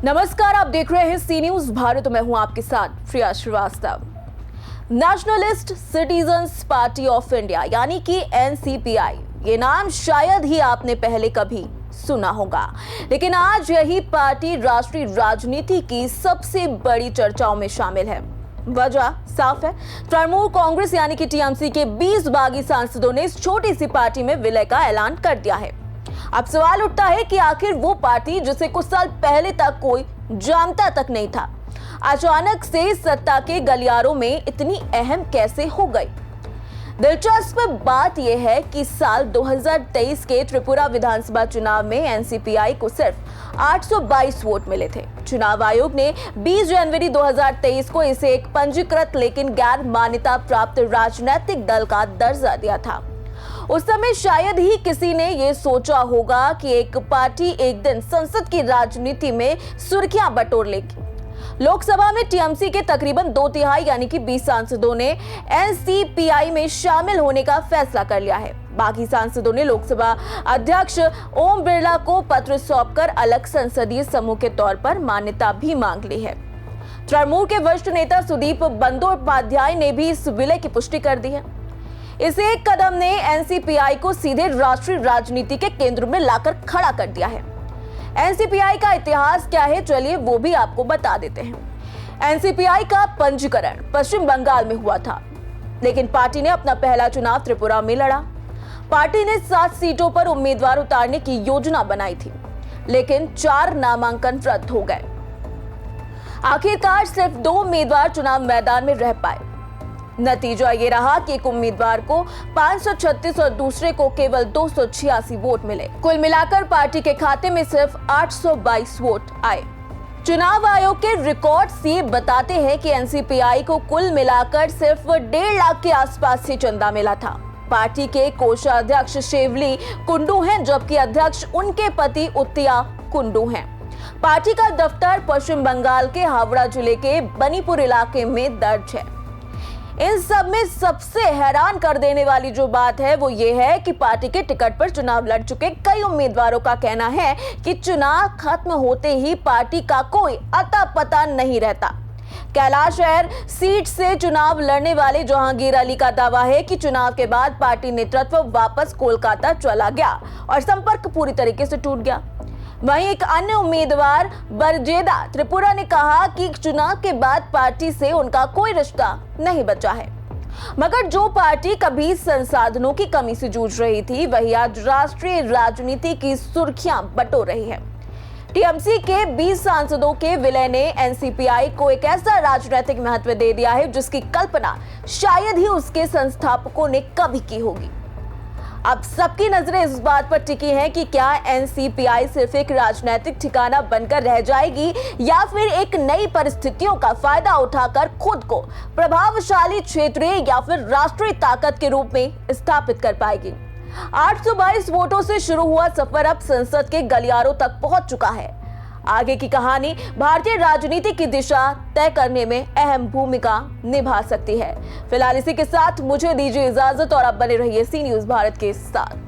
नमस्कार, आप देख रहे हैं सी न्यूज भारत। मैं हूं आपके साथ Priya Srivastava. Nationalist citizens party of India यानी कि एनसीपीआई, ये नाम शायद ही आपने पहले कभी सुना होगा, लेकिन आज यही पार्टी राष्ट्रीय राजनीति की सबसे बड़ी चर्चाओं में शामिल है। वजह साफ है, तृणमूल कांग्रेस यानी कि टीएमसी के 20 बागी सांसदों ने इस छोटी सी पार्टी में विलय का ऐलान कर दिया है। अब सवाल उठता है कि आखिर वो पार्टी जिसे कुछ साल पहले तक कोई जानता तक नहीं था, अचानक से सत्ता के गलियारों में इतनी अहम कैसे हो गई। दिलचस्प बात यह है कि साल 2023 के त्रिपुरा विधानसभा चुनाव में एनसीपीआई को सिर्फ 822 वोट मिले थे। चुनाव आयोग ने 20 जनवरी 2023 को इसे एक पंजीकृत लेकिन गैर मान्यता प्राप्त राजनीतिक दल का दर्जा दिया था। उस समय शायद ही किसी ने यह सोचा होगा कि एक पार्टी एक दिन संसद की राजनीति में सुर्खियां बटोर लेगी। लोकसभा में टीएमसी के तकरीबन 2/3 यानी कि 20 सांसदों ने एनसीपीआई में शामिल होने का फैसला कर लिया है। बाकी सांसदों ने लोकसभा अध्यक्ष ओम बिरला को पत्र सौंपकर अलग संसदीय समूह के तौर पर मान्यता भी मांग ली है। तृणमूल के वरिष्ठ नेता सुदीप बंदोपाध्याय ने भी इस विलय की पुष्टि कर दी है। इस एक कदम ने एनसीपीआई को सीधे राष्ट्रीय राजनीति के केंद्र में लाकर खड़ा कर दिया है। एनसीपीआई का इतिहास क्या है, चलिए वो भी आपको बता देते हैं। एनसीपीआई का पंजीकरण पश्चिम बंगाल में हुआ था, लेकिन पार्टी ने अपना पहला चुनाव त्रिपुरा में लड़ा। पार्टी ने 7 सीटों पर उम्मीदवार उतारने की योजना बनाई थी, लेकिन 4 नामांकन रद्द हो गए। आखिरकार सिर्फ 2 उम्मीदवार चुनाव मैदान में रह पाए। नतीजा ये रहा कि एक उम्मीदवार को 536 और दूसरे को केवल 286 वोट मिले। कुल मिलाकर पार्टी के खाते में सिर्फ 822 वोट आए। चुनाव आयोग के रिकॉर्ड्स ये बताते हैं कि एनसीपीआई को कुल मिलाकर सिर्फ 1.5 लाख के आसपास ही चंदा मिला था। पार्टी के कोषाध्यक्ष शेवली कुंडू हैं, जबकि अध्यक्ष उनके पति उत्तिया कुंडू हैं। पार्टी का दफ्तर पश्चिम बंगाल के हावड़ा जिले के बनीपुर इलाके में दर्ज है। इन सब में सबसे हैरान कर देने वाली जो बात है वो ये है कि पार्टी के टिकट पर चुनाव लड़ चुके कई उम्मीदवारों का कहना है कि चुनाव खत्म होते ही पार्टी का कोई अता पता नहीं रहता। कैलाशहर सीट से चुनाव लड़ने वाले जहांगीर अली का दावा है कि चुनाव के बाद पार्टी नेतृत्व वापस कोलकाता चला गया और संपर्क पूरी तरीके से टूट गया। वहीं एक अन्य उम्मीदवार बरजेदा त्रिपुरा ने कहा कि चुनाव के बाद पार्टी से उनका कोई रिश्ता नहीं बचा है। मगर जो पार्टी कभी संसाधनों की कमी से जूझ रही थी, वही आज राष्ट्रीय राजनीति की सुर्खियां बटोर रही है। टीएमसी के 20 सांसदों के विलय ने एनसीपीआई को एक ऐसा राजनीतिक महत्व दे दिया है जिसकी कल्पना शायद ही उसके संस्थापकों ने कभी की होगी। अब सबकी नजरें इस बात पर टिकी हैं कि क्या एनसीपीआई सिर्फ एक राजनीतिक ठिकाना बनकर रह जाएगी या फिर एक नई परिस्थितियों का फायदा उठाकर खुद को प्रभावशाली क्षेत्रीय या फिर राष्ट्रीय ताकत के रूप में स्थापित कर पाएगी। 822 वोटों से शुरू हुआ सफर अब संसद के गलियारों तक पहुंच चुका है। आगे की कहानी भारतीय राजनीति की दिशा तय करने में अहम भूमिका निभा सकती है। फिलहाल इसी के साथ मुझे दीजिए इजाजत और आप बने रहिए सी न्यूज भारत के साथ।